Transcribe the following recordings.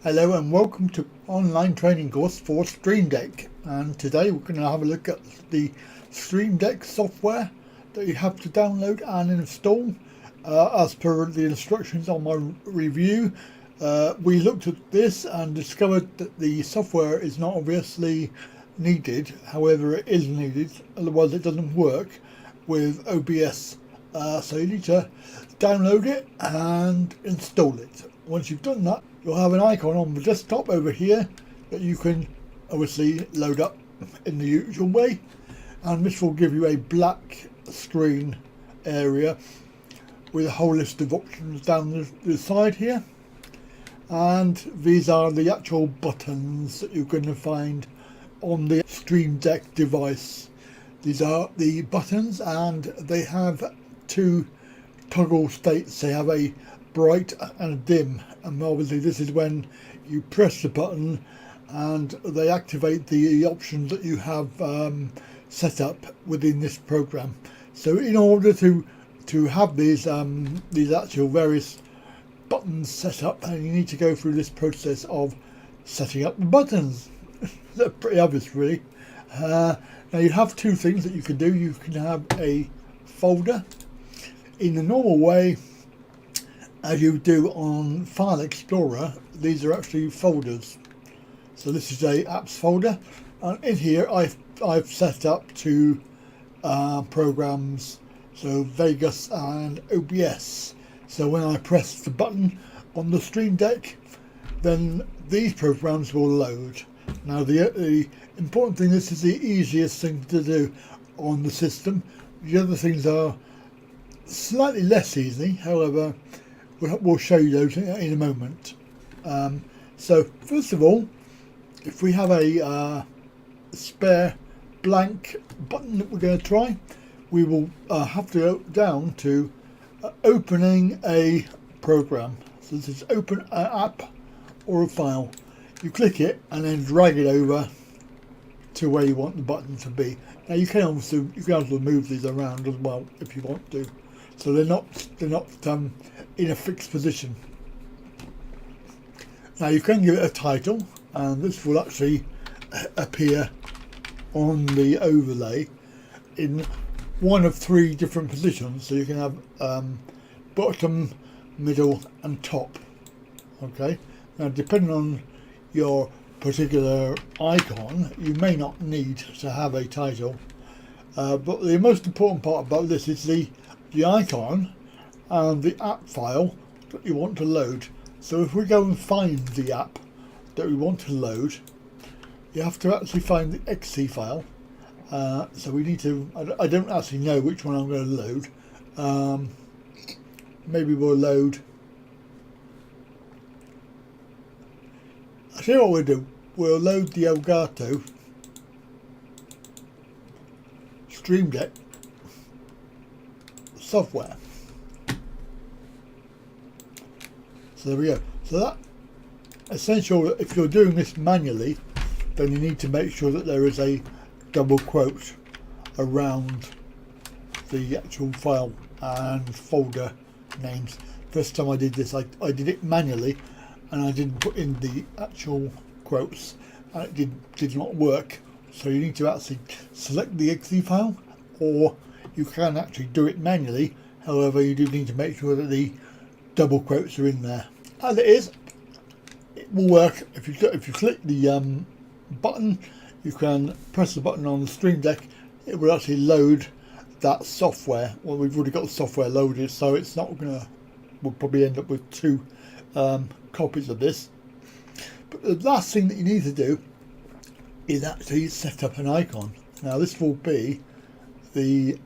Hello and welcome to online training course for Stream Deck, and today we're going to have a look at the Stream Deck software that you have to download and install. As per the instructions on my review, we looked at this and discovered that the software is not obviously needed. However, it is needed, otherwise it doesn't work with OBS. So you need to download it and install it. Once you've done that, you'll have an icon on the desktop over here that you can obviously load up in the usual way, and this will give you a black screen area with a whole list of options down the side here, and these are the actual buttons that you're going to find on the Stream Deck device. These are the buttons, and they have two toggle states. They have a bright and a dim, and obviously this is when you press the button and they activate the options that you have set up within this program. So in order to have these actual various buttons set up, and you need to go through this process of setting up the buttons. They're pretty obvious, really. Now you have two things that you can do. You can have a folder in the normal way as you do on File Explorer. These are actually folders. So this is a apps folder, and in here I've set up two programs, so Vegas and OBS. So when I press the button on the Stream Deck, then these programs will load. Now the important thing, this is the easiest thing to do on the system. The other things are slightly less easy, however we'll show you those in a moment. So first of all, if we have a spare blank button that we're going to try, we will have to go down to opening a program. So this is open an app or a file. You click it and then drag it over to where you want the button to be. Now you can also move these around as well if you want to, so they're not in a fixed position. Now you can give it a title, and this will actually appear on the overlay in one of three different positions. So you can have bottom, middle and top. Okay, now depending on your particular icon, you may not need to have a title, but the most important part about this is the icon and the app file that you want to load. So if we go and find the app that we want to load, you have to actually find the exe file. So we need to, I don't actually know which one I'm going to load. Maybe we'll load, I'll tell you what we'll do. We'll load the Elgato Stream Deck software. So there we go. So that essential, if you're doing this manually, then you need to make sure that there is a double quote around the actual file and folder names. First time I did this, I did it manually, and I didn't put in the actual quotes, and it did not work. So you need to actually select the exe file, or you can actually do it manually. However, you do need to make sure that the double quotes are in there. As it is, it will work. If you click the button, you can press the button on the Stream Deck. It will actually load that software. Well, we've already got the software loaded, so it's not gonna. We'll probably end up with two copies of this. But the last thing that you need to do is actually set up an icon. Now this will be the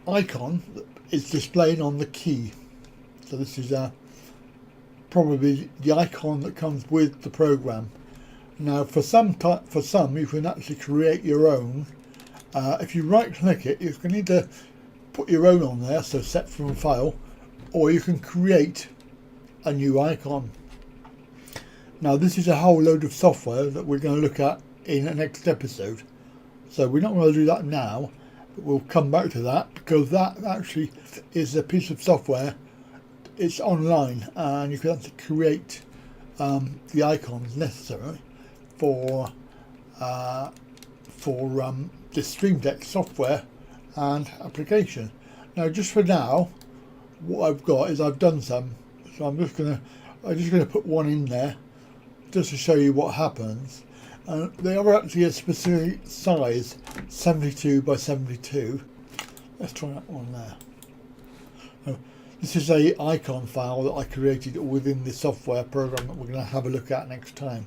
icon that is displayed on the key. So this is probably the icon that comes with the program. Now for some you can actually create your own. If you right click it, you can either put your own on there, so set from a file, or you can create a new icon. Now this is a whole load of software that we're going to look at in the next episode, so we're not going to do that now, but we'll come back to that, because that actually is a piece of software it's online, and you can actually create the icons necessary for the Stream Deck software and application. Now, just for now, what I've got is I've done some, so I'm just gonna put one in there just to show you what happens. And they are actually a specific size, 72 by 72. Let's try that one there. This is a icon file that I created within the software program that we're going to have a look at next time.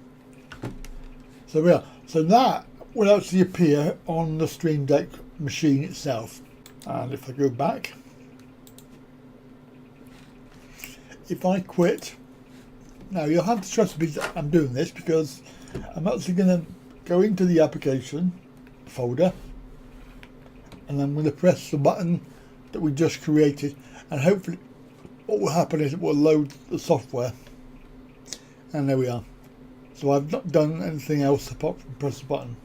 So we are. So that will actually appear on the Stream Deck machine itself. And if I go back, if I quit, now you'll have to trust me that I'm doing this because I'm actually going to go into the application folder, and I'm going to press the button that we just created, and hopefully what will happen is it will load the software, and there we are. So I've not done anything else apart from press the button.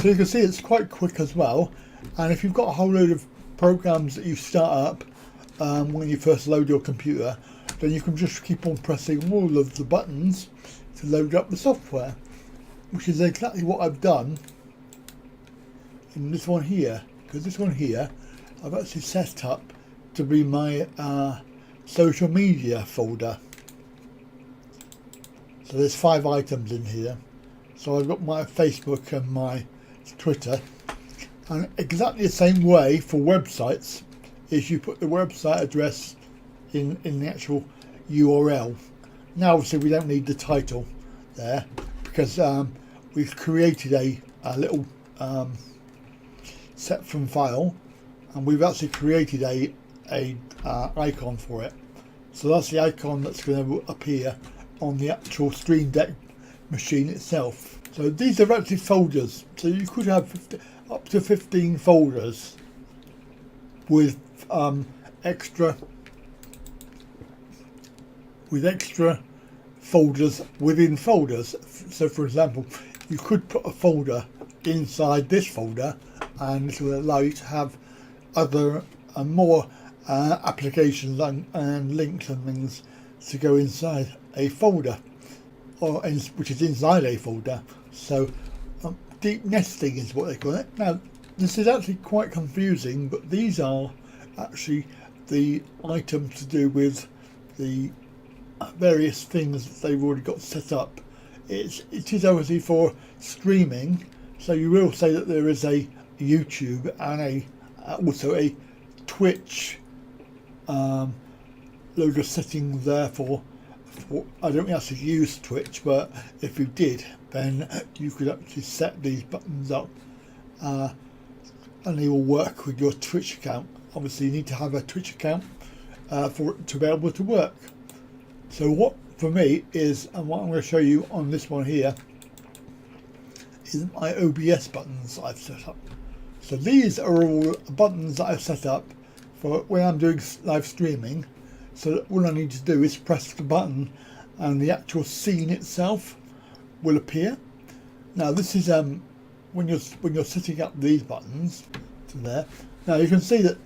So you can see it's quite quick as well, and if you've got a whole load of programs that you start up when you first load your computer, then you can just keep on pressing all of the buttons to load up the software, which is exactly what I've done in this one here, because this one here I've actually set up to be my social media folder. So there's 5 items in here. So I've got my Facebook and my Twitter, and exactly the same way for websites is you put the website address in the actual URL. Now obviously we don't need the title there because we've created a little set from file, and we've actually created a icon for it. So that's the icon that's going to appear on the actual Stream Deck machine itself. So these are actually folders, so you could have up to 15 folders with extra folders within folders. So for example, you could put a folder inside this folder, and this will allow you to have other more applications and links and things to go inside a folder, which is inside a folder. So deep nesting is what they call it. Now this is actually quite confusing, but these are actually the items to do with the various things that they've already got set up. It is obviously for streaming, so you will say that there is a YouTube and also a Twitch load of settings there for I don't actually use Twitch, but if you did, then you could actually set these buttons up and they will work with your Twitch account. Obviously you need to have a Twitch account for it to be able to work. So what for me is, and what I'm going to show you on this one here, is my OBS buttons I've set up. So these are all buttons that I've set up for when I'm doing live streaming. So that all I need to do is press the button and the actual scene itself will appear. Now this is when you're setting up these buttons to there. Now you can see that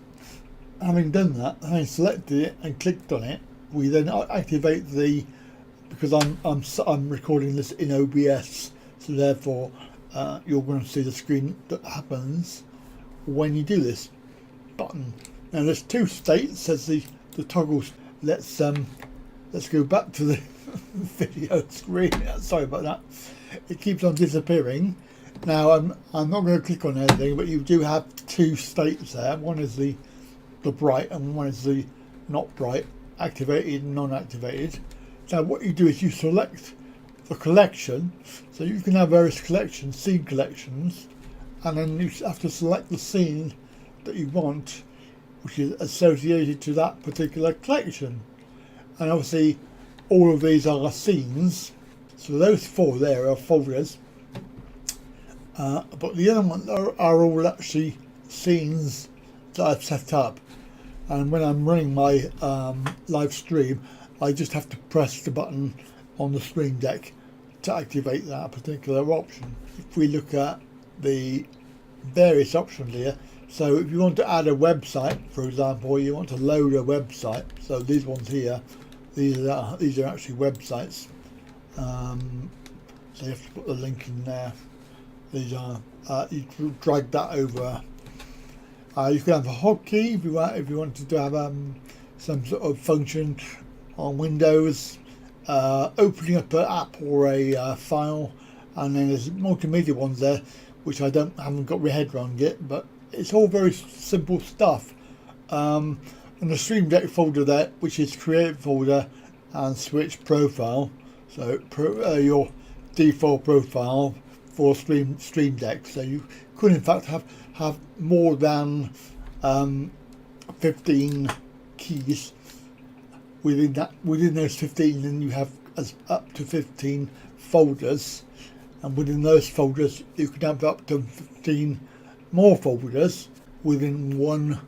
having done that, having selected it and clicked on it, we then activate because I'm recording this in OBS, so therefore you're going to see the screen that happens when you do this button. Now there's 2 states as the toggles. Let's go back to the video screen. Sorry about that. It keeps on disappearing. Now I'm not going to click on anything, but you do have 2 states there. One is the bright and one is the not bright, activated and non-activated. Now what you do is you select the collection, so you can have various collections, scene collections, and then you have to select the scene that you want, which is associated to that particular collection. And obviously all of these are scenes, so those 4 there are folders, but the other ones are all actually scenes that I've set up. And when I'm running my live stream, I just have to press the button on the Stream Deck to activate that particular option. If we look at the various options here, So if you want to add a website, for example, you want to load a website. So these ones here, these are actually websites. So you have to put the link in there. These are you can drag that over. You can have a hotkey if you wanted to have some sort of function on Windows, opening up an app or a file, and then there's multimedia ones there, which I haven't got my head around yet, but it's all very simple stuff. And the Stream Deck folder there, which is create folder and switch profile. So your default profile for Stream Deck. So you could in fact have more than 15 keys within those 15, and you have up to 15 folders, and within those folders you can have up to 15 more folders within one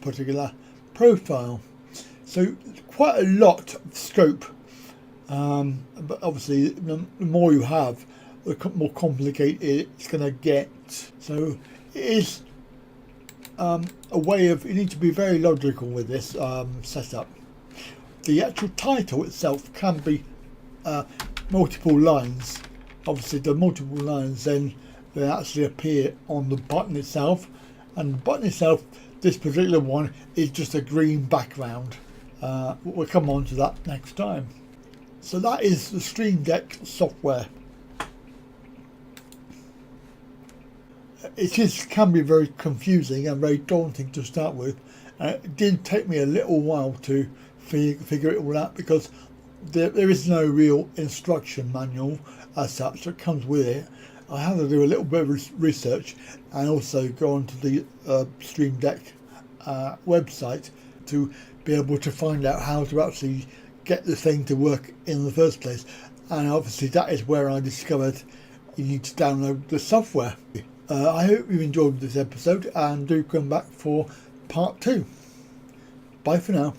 particular profile. So quite a lot of scope, but obviously the more you have, the more complicated it's going to get. So it is a way of, you need to be very logical with this setup. The actual title itself can be multiple lines. Obviously the multiple lines then they actually appear on the button itself, and the button itself, this particular one, is just a green background. We'll come on to that next time. So that is the Stream Deck software. It can be very confusing and very daunting to start with. It did take me a little while to figure it all out, because there is no real instruction manual as such that comes with it. I had to do a little bit of research and also go onto the Stream Deck website to be able to find out how to actually get the thing to work in the first place. And obviously that is where I discovered you need to download the software. I hope you enjoyed this episode, and do come back for part 2. Bye for now.